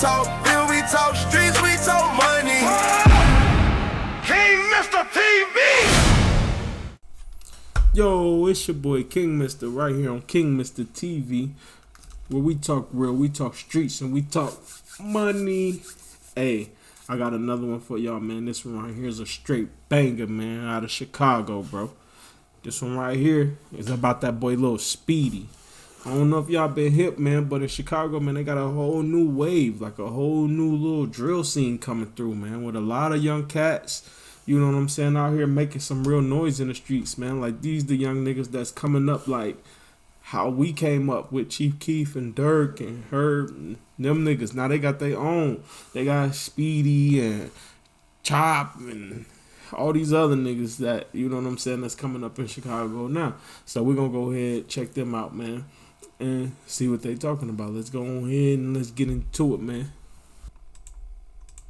talk bill, we talk streets, we talk money. King Mr. TV. Yo, it's your boy King Mr. right here on King Mr. TV, where we talk real, we talk streets, and we talk money. Hey, I got another one for y'all, man. This one right here is a straight banger, man, out of Chicago, bro. This one right here is about that boy Lil Speedy. I don't know if y'all been hip, man, but in Chicago, man, they got a whole new wave, like a whole new little drill scene coming through, man, with a lot of young cats, you know what I'm saying, out here making some real noise in the streets, man. Like, these the young niggas that's coming up like how we came up with Chief Keef and Dirk and Herb and them niggas. Now they got their own. They got Speedy and Chop and all these other niggas that, you know what I'm saying, that's coming up in Chicago now. So we're going to go ahead, check them out, man, and see what they talking about. Let's go on ahead and let's get into it, man.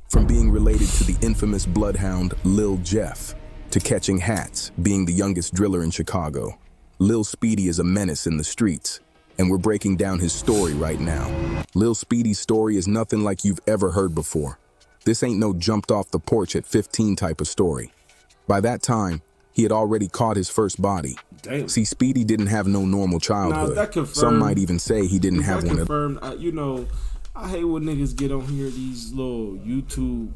From being related to the infamous bloodhound Lil Jeff, to catching hats, being the youngest driller in Chicago, Lil Speedy is a menace in the streets, and we're breaking down his story right now. Lil Speedy's story is nothing like you've ever heard before. This ain't no jumped off the porch at 15 type of story. By that time, he had already caught his first body. Damn. See, Speedy didn't have no normal childhood. Some might even say he didn't have one. You know, I hate when niggas get on here, these little YouTube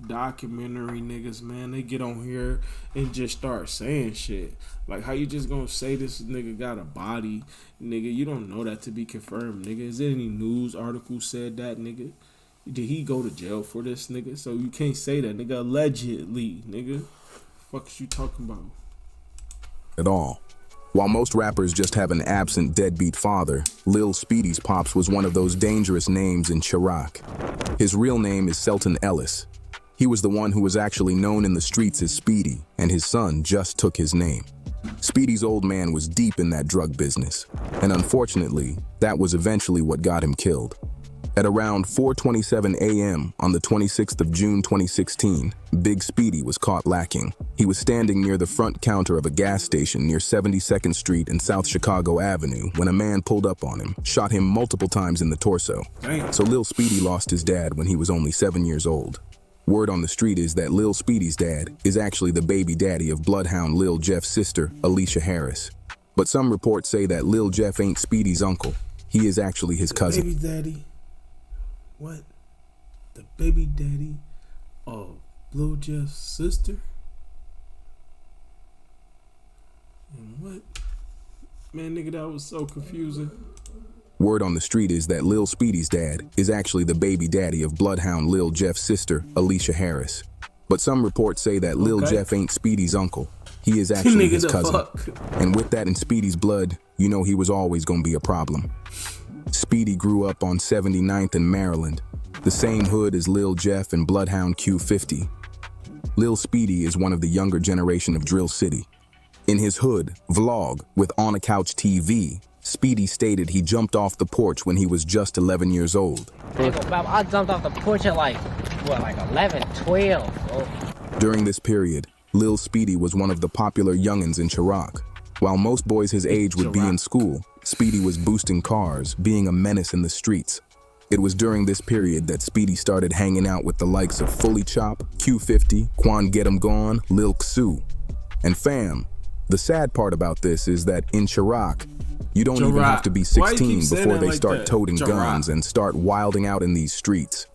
documentary niggas, man. They get on here and just start saying shit. Like, how you just gonna say this nigga got a body? Nigga, you don't know that to be confirmed, nigga. Is there any news article said that, nigga? Did he go to jail for this, nigga? So you can't say that, nigga. Allegedly, nigga. Fuck is you talking about? At all. While most rappers just have an absent deadbeat father, Lil Speedy's pops was one of those dangerous names in Chirac. His real name is Selton Ellis. He was the one who was actually known in the streets as Speedy, and his son just took his name. Speedy's old man was deep in that drug business, and unfortunately, that was eventually what got him killed. At around 4:27 a.m. on the 26th of June 2016, Big Speedy was caught lacking. He was standing near the front counter of a gas station near 72nd Street and South Chicago Avenue when a man pulled up on him, shot him multiple times in the torso. Damn. So Lil Speedy lost his dad when he was only 7 years old. Word on the street is that Lil Speedy's dad is actually the baby daddy of bloodhound Lil Jeff's sister, Alicia Harris. But some reports say that Lil Jeff ain't Speedy's uncle. He is actually his cousin. Baby daddy? What? The baby daddy of Lil Jeff's sister? And what? Man, nigga, that was so confusing. Word on the street is that Lil Speedy's dad is actually the baby daddy of bloodhound Lil Jeff's sister, Alicia Harris. But some reports say that Lil Jeff ain't Speedy's uncle. He is actually his cousin. And with that in Speedy's blood, you know he was always gonna be a problem. Speedy grew up on 79th in Maryland, the same hood as Lil Jeff and bloodhound Q50. Lil Speedy is one of the younger generation of Drill City. In his hood vlog with On a Couch TV, Speedy stated he jumped off the porch when he was just 11 years old. I jumped off the porch at like 11, 12. Bro. During this period, Lil Speedy was one of the popular youngins in Chirac. While most boys his age would be in school, Speedy was boosting cars, being a menace in the streets. It was during this period that Speedy started hanging out with the likes of Fully Chop, Q50, Quan Get 'Em Gone, Lil Xu. And fam, the sad part about this is that in Chirac, you don't even have to be 16 before they start toting guns and start wilding out in these streets.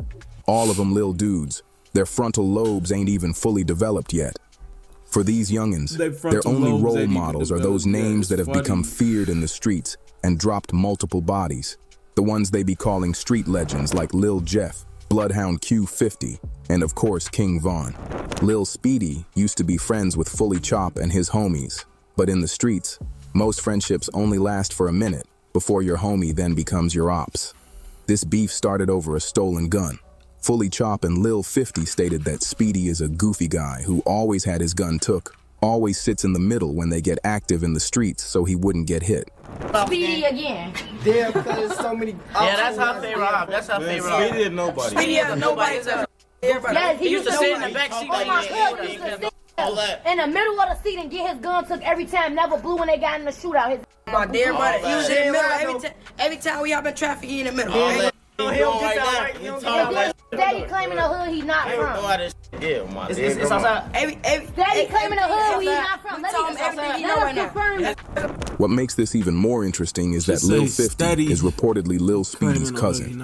All of them lil dudes. Their frontal lobes ain't even fully developed yet. For these youngins, their only role models are those names that have become feared in the streets and dropped multiple bodies. The ones they be calling street legends like Lil Jeff, bloodhound Q50, and of course King Von. Lil Speedy used to be friends with Fully Chop and his homies, but in the streets, most friendships only last for a minute before your homie then becomes your ops. This beef started over a stolen gun. Fully Chop and Lil 50 stated that Speedy is a goofy guy who always had his gun took, always sits in the middle when they get active in the streets so he wouldn't get hit. Speedy again. Damn, because so many. Yeah, that's how they rob. That's how they rob. Speedy and nobody. Speedy and nobody. Yes, He used to sit in the back seat like in the middle of the seat and get his gun took every time. Never blew when they got in the shootout. My dear brother, he was in the middle every time we hop in traffic. He in the middle. Steady claiming the hood he's not from. It's outside. Steady claiming the hood he not from. Let us confirm. What makes this even more interesting is that Lil 50 is reportedly Lil Speedy's cousin.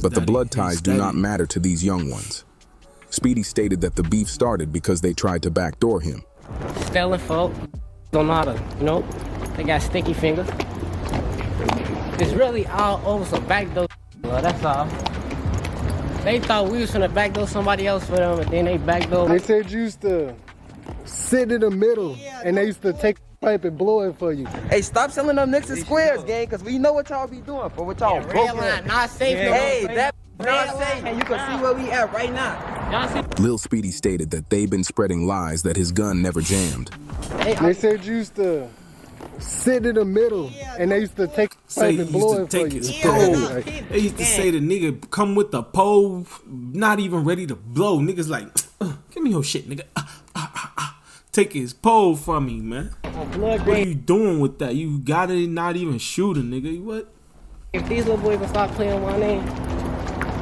But the blood ties do not matter to these young ones. Speedy stated that the beef started because they tried to backdoor him. Stealing folk. Don't know how to, you know, they got sticky fingers. It's really all over some backdoor, that's all. They thought we was gonna backdoor somebody else for them, and then they backdoor. They said you used to sit in the middle, and they used to take the pipe and blow it for you. Hey, stop selling them nicks and squares, gang, because we know what y'all be doing for what y'all broke. Not safe. Hey, that not safe, and you can see where we at right now. Lil Speedy stated that they've been spreading lies that his gun never jammed. They said you used to sit in the middle, and they used to take the pipe and blow it for you. They used to say the nigga come with the pole, not even ready to blow. Niggas like, give me your shit, nigga. Take his pole from me, man. What are you doing with that? You got it, not even shooting, nigga. What? If these little boys gonna stop playing my name,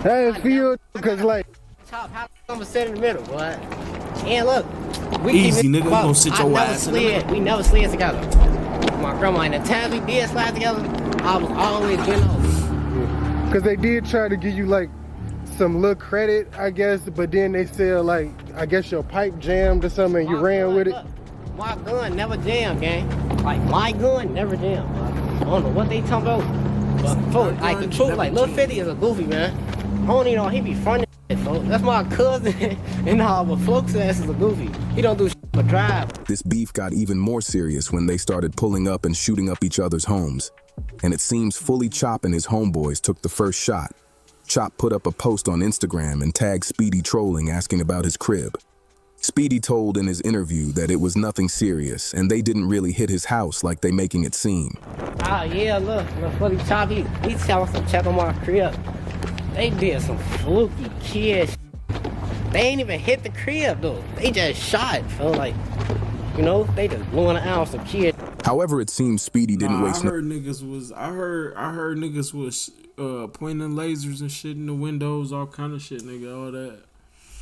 I feel because like. Top, how I'm gonna sit in the middle, boy. And look, we easy, nigga. You gonna sit your ass in the middle. We never slid together. My grandma, and the time we did slide together, I was always getting over. Because they did try to give you like some little credit, I guess, but then they said like, I guess your pipe jammed or something and you ran with it. Look, my gun never jammed, gang. Like, my gun never jammed. I don't know what they talking about. But, like, the truth, like, Lil 50 is a goofy, man. I don't even know, he be fronting. That's my cousin, and but Folks ass is a goofy. He don't do shit but drive. This beef got even more serious when they started pulling up and shooting up each other's homes. And it seems Fully Chop and his homeboys took the first shot. Chop put up a post on Instagram and tagged Speedy trolling, asking about his crib. Speedy told in his interview that it was nothing serious and they didn't really hit his house like they making it seem. Oh yeah, look, Fully Chop, he telling us to check on my crib. They did some fluky kid shit. They ain't even hit the crib though. They just shot. Felt like, you know, they just blew an ounce of kid. However, it seems Speedy didn't waste. I heard niggas was pointing lasers and shit in the windows, all kind of shit, nigga, all that.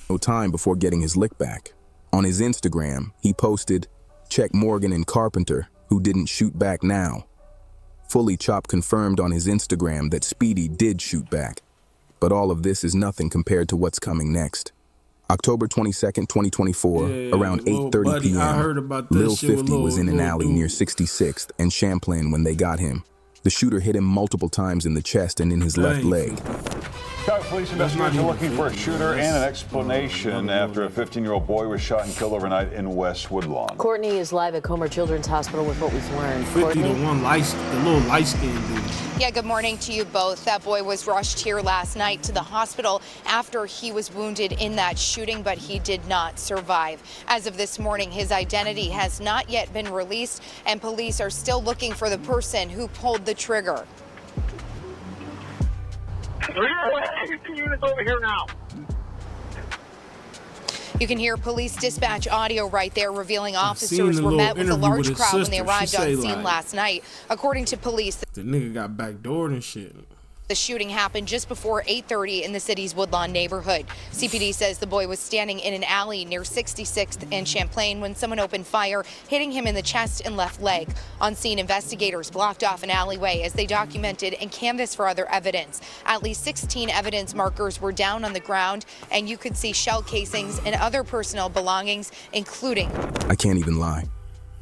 No time before getting his lick back. On his Instagram, he posted, "Check Morgan and Carpenter, who didn't shoot back now." Fully Chop confirmed on his Instagram that Speedy did shoot back. But all of this is nothing compared to what's coming next. October 22nd, 2024, around 8:30 p.m., Lil 50 was in an alley near 66th and Champlain when they got him. The shooter hit him multiple times in the chest and in his left leg. Police investigators are looking for a shooter and an explanation after a 15-year-old boy was shot and killed overnight in West Woodlawn. Courtney is live at Comer Children's Hospital with what we've learned. 50, the little light-skinned dude. Yeah, good morning to you both. That boy was rushed here last night to the hospital after he was wounded in that shooting, but he did not survive. As of this morning, his identity has not yet been released, and police are still looking for the person who pulled the trigger. Over here now. You can hear police dispatch audio right there revealing officers were met with a large crowd when they arrived on scene last night. According to police, the nigga got backdoored and shit. The shooting happened just before 8:30 in the city's Woodlawn neighborhood. CPD says the boy was standing in an alley near 66th and Champlain when someone opened fire, hitting him in the chest and left leg. On scene, investigators blocked off an alleyway as they documented and canvassed for other evidence. At least 16 evidence markers were down on the ground, and you could see shell casings and other personal belongings, including... I can't even lie.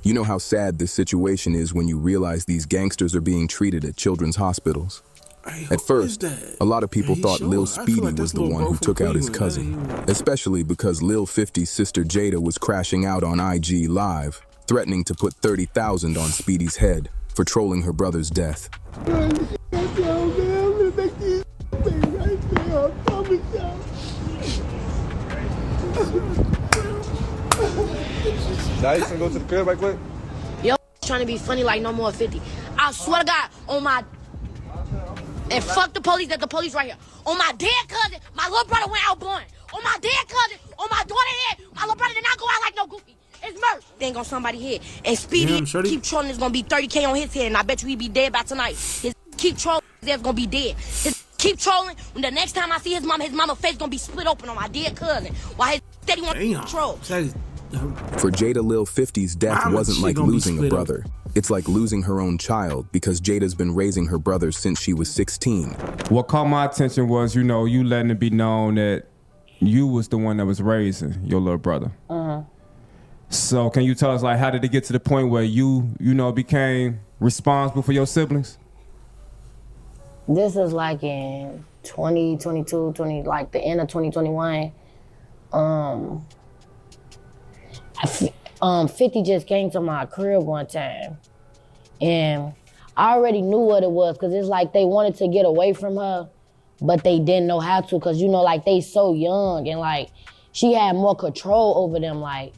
You know how sad this situation is when you realize these gangsters are being treated at children's hospitals. At first, a lot of people thought Lil Speedy was the one who took out his cousin, especially because Lil 50's sister Jada was crashing out on IG Live, threatening to put $30,000 on Speedy's head for trolling her brother's death. Now you gonna go to the crib right quick? Yo, trying to be funny like no more 50. I swear to God, on my... And fuck the police, that the police right here. On my dead cousin, my little brother went out born. On my dead cousin, on my daughter's head, my little brother did not go out like no goofy. It's murder. They ain't on somebody's head. And Speedy keep trolling, it's gonna be 30K on his head, and I bet you he be dead by tonight. His keep trolling, he's gonna be dead. keep trolling. When the next time I see his mama face gonna be split open on my dead cousin. While his steady want to troll. For Jada, Lil 50's death wasn't like losing a brother. It's like losing her own child because Jada's been raising her brother since she was 16. What caught my attention was, you know, you letting it be known that you was the one that was raising your little brother. So can you tell us, like, how did it get to the point where you know, became responsible for your siblings? This is like in 2022, like the end of 2021. 50 just came to my crib one time. And I already knew what it was, because it's like they wanted to get away from her, but they didn't know how to, because, you know, like, they so young, and, like, she had more control over them, like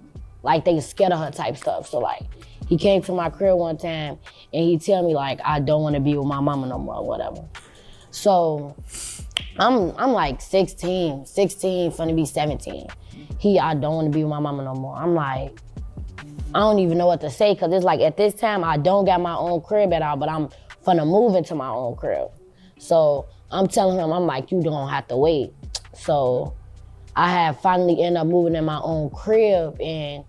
they scared of her type stuff. So, like, he came to my crib one time, and he tell me, like, I don't want to be with my mama no more, or whatever. So, I'm like 16, finna be 17. I don't want to be with my mama no more. I'm like, I don't even know what to say, because it's like, at this time, I don't got my own crib at all, but I'm finna move into my own crib. So I'm telling him, I'm like, you don't have to wait. So I had finally ended up moving in my own crib, and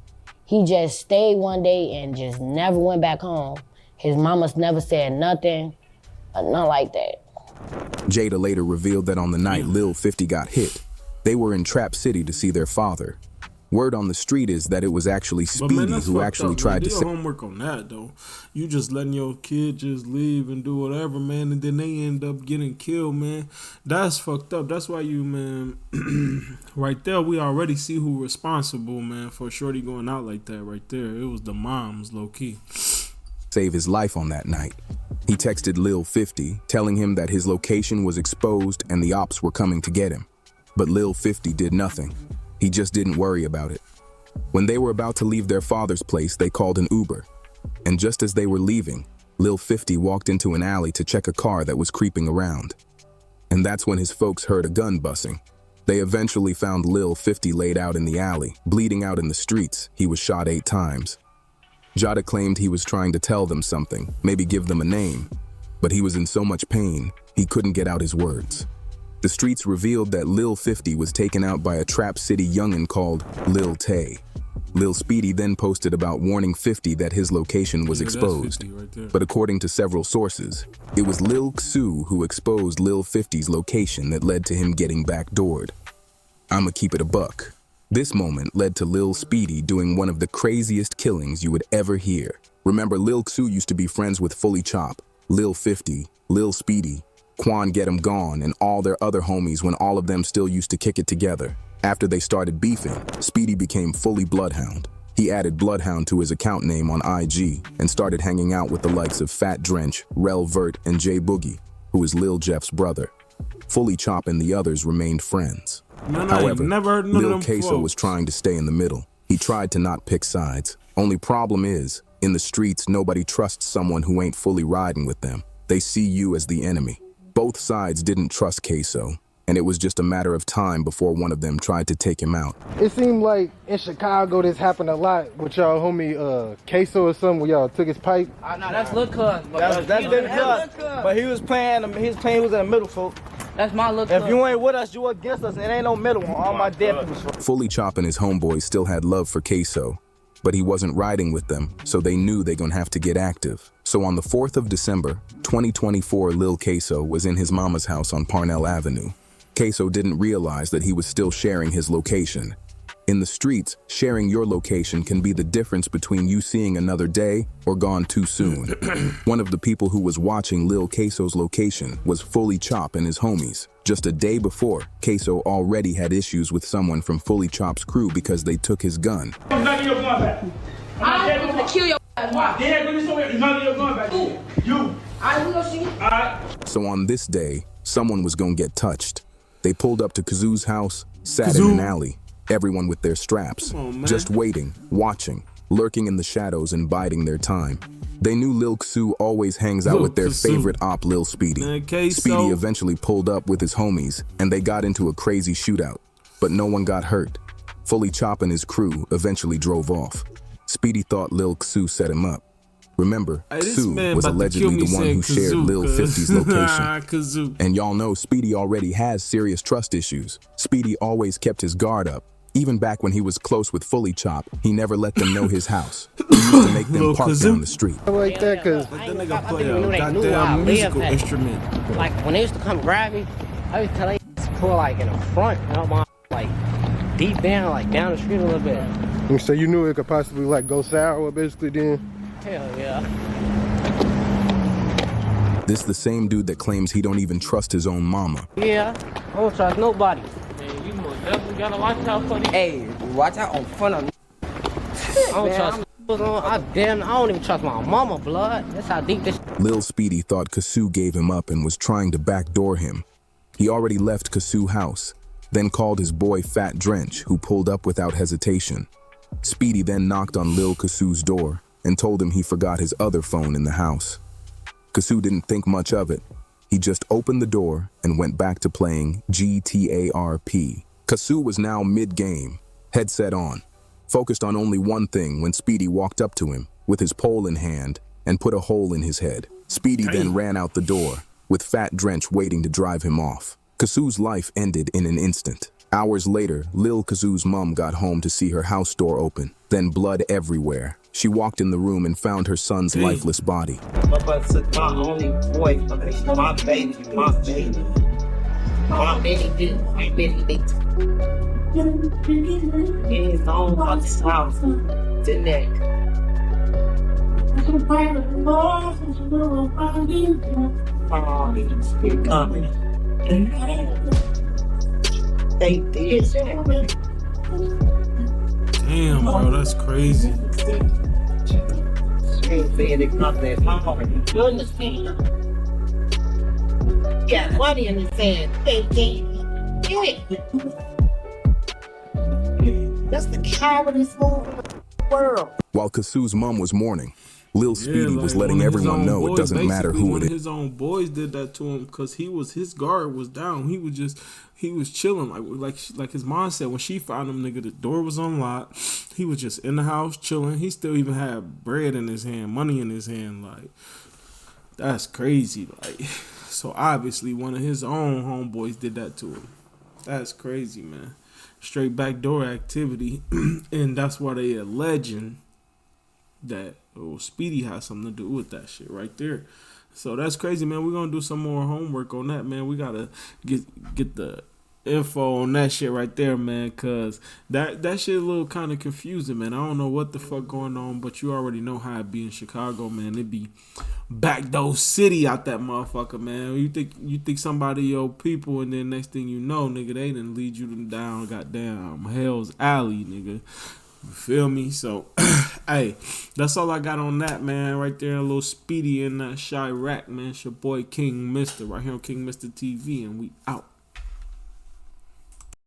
he just stayed one day and just never went back home. His mama's never said nothing, nothing like that. Jada later revealed that on the night Lil 50 got hit, they were in Trap City to see their father. Word on the street is that it was actually Speedy who actually tried to say homework on that though. You just letting your kid just leave and do whatever, man, and then they end up getting killed, man. That's fucked up. That's why you, man, right there, we already see who responsible, man, for Shorty going out like that right there. It was the moms, low key. Save his life on that night. He texted Lil 50, telling him that his location was exposed and the ops were coming to get him. But Lil 50 did nothing. He just didn't worry about it. When they were about to leave their father's place, they called an Uber. And just as they were leaving, Lil 50 walked into an alley to check a car that was creeping around. And that's when his folks heard a gun bussing. They eventually found Lil 50 laid out in the alley, bleeding out in the streets. He was shot 8 times. Jada claimed he was trying to tell them something, maybe give them a name, but he was in so much pain, he couldn't get out his words. The streets revealed that Lil 50 was taken out by a Trap City youngin' called Lil Tay. Lil Speedy then posted about warning 50 that his location was exposed. Right, but according to several sources, it was Lil Xu who exposed Lil 50's location that led to him getting backdoored. I'ma keep it a buck. This moment led to Lil Speedy doing one of the craziest killings you would ever hear. Remember, Lil Xu used to be friends with Fully Chop, Lil 50, Lil Speedy, Quan Get 'Em Gone, and all their other homies when all of them still used to kick it together. After they started beefing, Speedy became fully Bloodhound. He added Bloodhound to his account name on IG and started hanging out with the likes of Fat Drench, Rel Vert, and J Boogie, who is Lil Jeff's brother. Fully Chop and the others remained friends. However, Lil Queso was trying to stay in the middle. He tried to not pick sides. Only problem is, in the streets, nobody trusts someone who ain't fully riding with them. They see you as the enemy. Both sides didn't trust Queso, and it was just a matter of time before one of them tried to take him out. It seemed like in Chicago this happened a lot with y'all homie Queso or something, where y'all took his pipe. No, that's Lil Cuz. That's Lil Cuz. But he was playing he was in the middle, folks. That's my Lil Cuz. If you ain't with us, you against us, and it ain't no middle on all my dead people. Fully Chop and his homeboys still had love for Queso, but he wasn't riding with them, so they knew they gonna have to get active. So on the 4th of December, 2024, Lil Queso was in his mama's house on Parnell Avenue. Queso didn't realize that he was still sharing his location. In the streets, sharing your location can be the difference between you seeing another day or gone too soon. One of the people who was watching Lil Queso's location was Fully Chop and his homies. Just a day before, Queso already had issues with someone from Fully Chop's crew because they took his gun. None of your gun back. I'm gonna kill your ass. Dad, bring this over here. None of your gun back. You. We gonna see. Alright. So on this day, someone was gonna get touched. They pulled up to Kazoo's house, sat in an alley, everyone with their straps, just waiting, watching, lurking in the shadows and biding their time. They knew Lil Xu always hangs out with their favorite op, Lil Speedy. Speedy eventually pulled up with his homies, and they got into a crazy shootout, but no one got hurt. Fully Chop and his crew eventually drove off. Speedy thought Lil Xu set him up. Remember, This Sue man was about to kill allegedly me the one who saying shared kazoo, Lil 50's location. Kazoo. And y'all know Speedy already has serious trust issues. Speedy always kept his guard up. Even back when he was close with Fully Chop, he never let them know his house. He used to make them park down the street. I like that because That nigga play even a knew they knew where I goddamn musical lived at. instrument. Like when they used to come grab me, I used to tell they to pull like in the front, and I'm like deep down, like down the street a little bit. And so you knew it could possibly like go sour basically then? Hell yeah. This the same dude that claims he don't even trust his own mama. Yeah, I don't trust nobody. Man, you most definitely gotta watch out for these. Hey, watch out on front of me. I don't trust. I don't even trust my mama, blood. That's how deep this. Lil Speedy thought Kasu gave him up and was trying to backdoor him. He already left Kasu house, then called his boy Fat Drench, who pulled up without hesitation. Speedy then knocked on Lil Kasu's door and told him he forgot his other phone in the house. Kasu didn't think much of it. He just opened the door and went back to playing GTARP. Kasu was now mid-game, headset on, focused on only one thing when Speedy walked up to him with his pole in hand and put a hole in his head. Speedy then ran out the door, with Fat Drench waiting to drive him off. Kasu's life ended in an instant. Hours later, Lil Kasu's mom got home to see her house door open, then blood everywhere. She walked in the room and found her son's lifeless body. My brother took my only boy from me, my baby, my baby. My baby, my baby. In his own fucking house, the neck. Oh, he's coming. They did that. Damn, bro, that's crazy. You understand? Yeah, money in the sand. They can't do it. That's the cowardest move in the world. While Kasu's mom was mourning, Lil Speedy was letting everyone know it doesn't matter who it is. His own boys did that to him because his guard was down. He was chilling like his mom said when she found him, nigga. The door was unlocked. He was just in the house chilling. He still even had bread in his hand, money in his hand. Like, that's crazy. Like, so obviously one of his own homeboys did that to him. That's crazy, man. Straight backdoor activity, and that's why they alleging that Speedy has something to do with that shit right there. So that's crazy, man. We're gonna do some more homework on that, man. We gotta get the info on that shit right there, man, cause that shit a little kind of confusing, man. I don't know what the fuck going on, but you already know how it be in Chicago, man. It be backdoor city out that motherfucker, man. You think somebody your people, and then next thing you know, nigga, they done lead you down goddamn hell's alley, nigga. You feel me? So, hey, that's all I got on that, man. Right there, a little Speedy in that Chirac, man. It's your boy King Mister right here on King Mister TV, and we out.